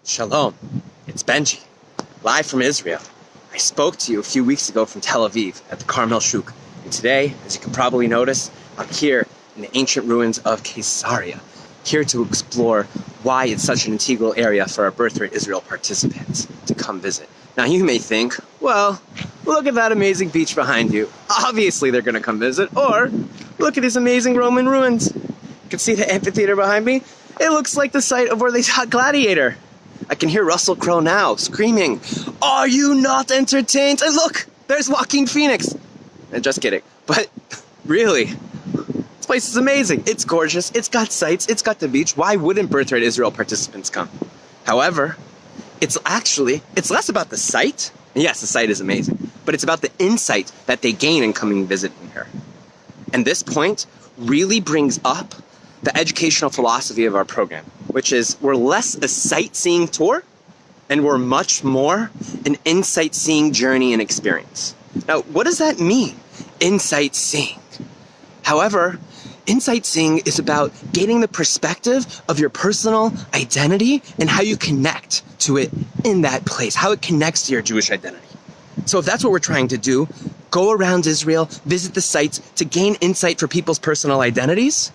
Shalom, it's Benji, live from Israel. I spoke to you a few weeks ago from Tel Aviv at the Carmel Shuk. And today, as you can probably notice, I'm here in the ancient ruins of Caesarea, here to explore why it's such an integral area for our Birthright Israel participants to come visit. Now you may think, well, look at that amazing beach behind you. Obviously they're gonna come visit. Or, look at these amazing Roman ruins. You can see the amphitheater behind me. It looks like the site of where they shot Gladiator. I can hear Russell Crowe now screaming, "Are you not entertained?" And look, there's Joaquin Phoenix. And just kidding, but really, this place is amazing. It's gorgeous, it's got sights, it's got the beach. Why wouldn't Birthright Israel participants come? However, it's less about the site. And yes, the site is amazing, but it's about the insight that they gain in coming visiting here. And this point really brings up the educational philosophy of our program, which is we're less a sightseeing tour and we're much more an insight-seeing journey and experience. Now, what does that mean, insight-seeing? However, insight-seeing is about gaining the perspective of your personal identity and how you connect to it in that place, how it connects to your Jewish identity. So if that's what we're trying to do, go around Israel, visit the sites to gain insight for people's personal identities,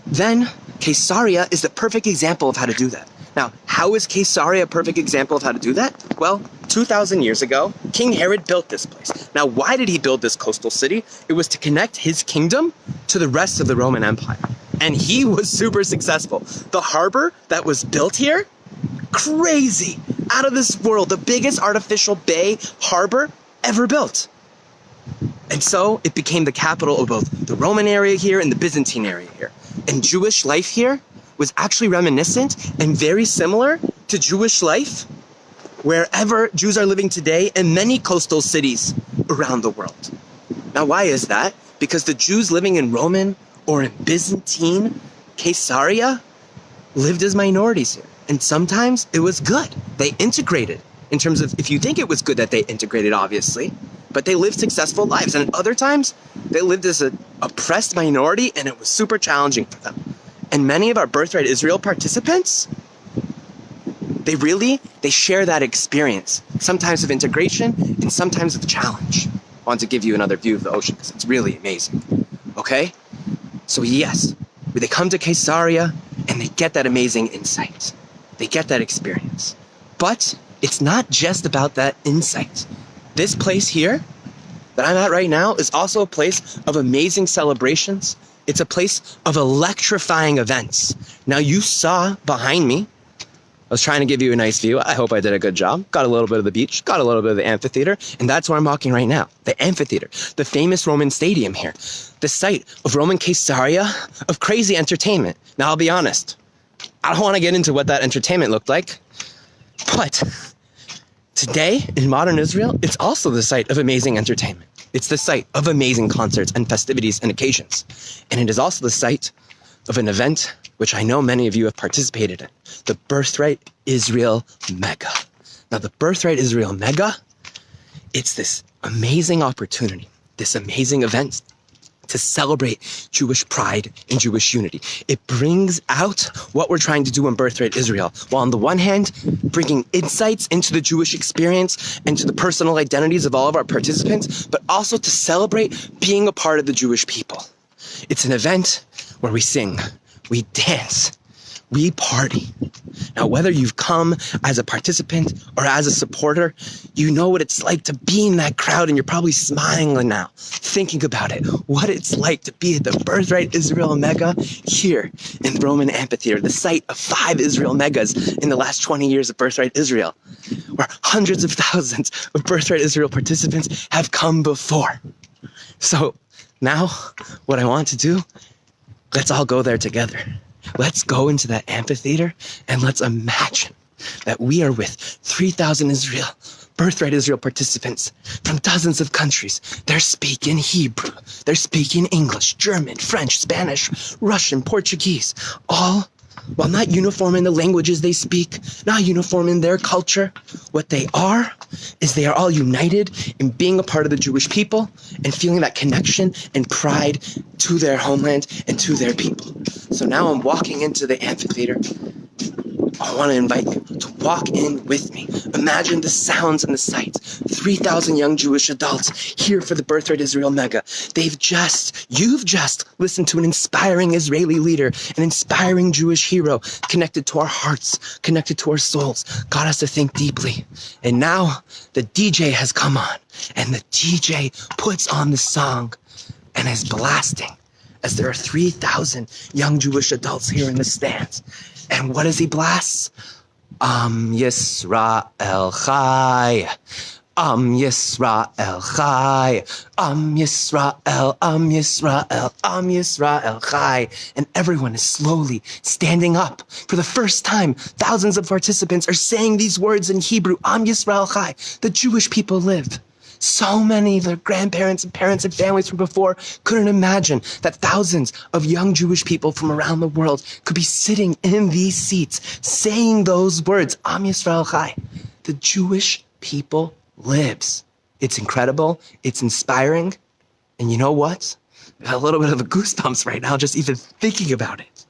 then Caesarea is the perfect example of how to do that. Now, how is Caesarea a perfect example of how to do that? Well, 2,000 years ago, King Herod built this place. Now, why did he build this coastal city? It was to connect his kingdom to the rest of the Roman Empire. And he was super successful. The harbor that was built here, crazy, out of this world, the biggest artificial bay harbor ever built. And so it became the capital of both the Roman area here and the Byzantine area here. And Jewish life here was actually reminiscent and very similar to Jewish life wherever Jews are living today in many coastal cities around the world. Now, why is that? Because the Jews living in Roman or in Byzantine Caesarea lived as minorities here. And sometimes it was good. They integrated in terms of, if you think it was good that they integrated, obviously, but they lived successful lives. And at other times, they lived as an oppressed minority and it was super challenging for them. And many of our Birthright Israel participants, they share that experience, sometimes of integration and sometimes of challenge. I want to give you another view of the ocean because it's really amazing, okay? So yes, they come to Caesarea and they get that amazing insight. They get that experience. But it's not just about that insight. This place here that I'm at right now is also a place of amazing celebrations. It's a place of electrifying events. Now you saw behind me, I was trying to give you a nice view. I hope I did a good job. Got a little bit of the beach, got a little bit of the amphitheater, and that's where I'm walking right now. The amphitheater, the famous Roman stadium here, the site of Roman Caesarea, of crazy entertainment. Now I'll be honest, I don't want to get into what that entertainment looked like, but today in modern Israel, it's also the site of amazing entertainment. It's the site of amazing concerts and festivities and occasions. And it is also the site of an event which I know many of you have participated in, the Birthright Israel Mega. Now the Birthright Israel Mega, it's this amazing opportunity, this amazing event to celebrate Jewish pride and Jewish unity. It brings out what we're trying to do in Birthright Israel, while on the one hand, bringing insights into the Jewish experience and to the personal identities of all of our participants, but also to celebrate being a part of the Jewish people. It's an event where we sing, we dance, we party. Now, whether you've come as a participant or as a supporter, you know what it's like to be in that crowd, and you're probably smiling now, thinking about it, what it's like to be at the Birthright Israel Mega here in the Roman Amphitheater, the site of 5 Israel Megas in the last 20 years of Birthright Israel, where hundreds of thousands of Birthright Israel participants have come before. So now, what I want to do, let's all go there together. Let's go into that amphitheater and let's imagine that we are with 3,000 Birthright Israel participants from dozens of countries. They're speaking Hebrew, they're speaking English, German, French, Spanish, Russian, Portuguese, all while not uniform in the languages they speak, not uniform in their culture. What they are is they are all united in being a part of the Jewish people and feeling that connection and pride to their homeland and to their people. So now I'm walking into the amphitheater. Oh I want to invite you to walk in with me. Imagine the sounds and the sights. 3,000 young Jewish adults here for the Birthright Israel Mega. You've just listened to an inspiring Israeli leader, an inspiring Jewish hero, connected to our hearts, connected to our souls, got us to think deeply. And now the DJ has come on, and the DJ puts on the song and is blasting as there are 3,000 young Jewish adults here in the stands. And what does he blast? Yisrael Chai. Yisrael Chai. Yisrael, Yisrael, Yisrael Chai. And everyone is slowly standing up. For the first time, thousands of participants are saying these words in Hebrew. Yisrael Chai. The Jewish people live. So many of their grandparents and parents and families from before couldn't imagine that thousands of young Jewish people from around the world could be sitting in these seats saying those words, Am Yisrael Chai. The Jewish people lives. It's incredible. It's inspiring. And you know what? I got a little bit of a goosebumps right now just even thinking about it.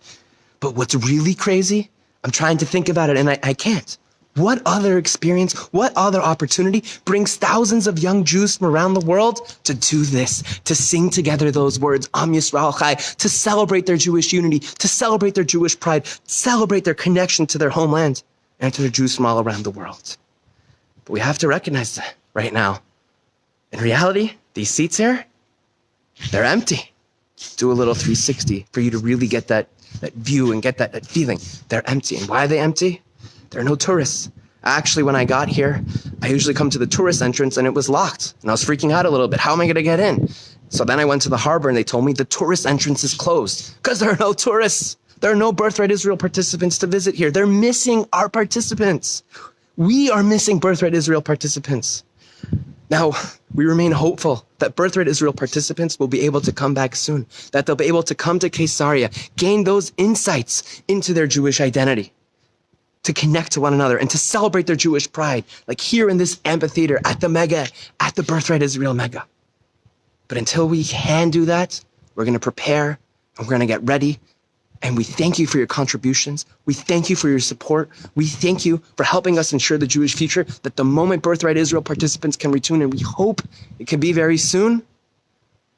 But what's really crazy, I'm trying to think about it and I can't. What other experience, what other opportunity brings thousands of young Jews from around the world to do this, to sing together those words, Am Yisrael Chai, to celebrate their Jewish unity, to celebrate their Jewish pride, celebrate their connection to their homeland and to the Jews from all around the world. But we have to recognize that right now. In reality, these seats here, they're empty. Do a little 360 for you to really get that view and get that feeling. They're empty. And why are they empty? There are no tourists. Actually, when I got here, I usually come to the tourist entrance and it was locked. And I was freaking out a little bit. How am I going to get in? So then I went to the harbor and they told me the tourist entrance is closed because there are no tourists. There are no Birthright Israel participants to visit here. They're missing our participants. We are missing Birthright Israel participants. Now, we remain hopeful that Birthright Israel participants will be able to come back soon, that they'll be able to come to Caesarea, gain those insights into their Jewish identity, to connect to one another and to celebrate their Jewish pride, like here in this amphitheater at the Mega, at the Birthright Israel Mega. But until we can do that, we're going to prepare and we're going to get ready. And we thank you for your contributions. We thank you for your support. We thank you for helping us ensure the Jewish future, that the moment Birthright Israel participants can return, and we hope it can be very soon,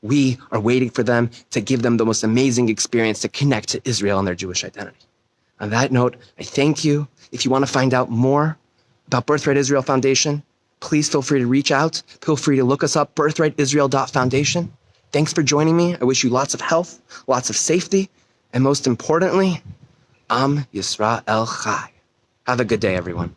we are waiting for them to give them the most amazing experience to connect to Israel and their Jewish identity. On that note, I thank you. If you want to find out more about Birthright Israel Foundation, please feel free to reach out. Feel free to look us up, birthrightisrael.foundation. Thanks for joining me. I wish you lots of health, lots of safety, and most importantly, Am Yisrael Chai. Have a good day, everyone.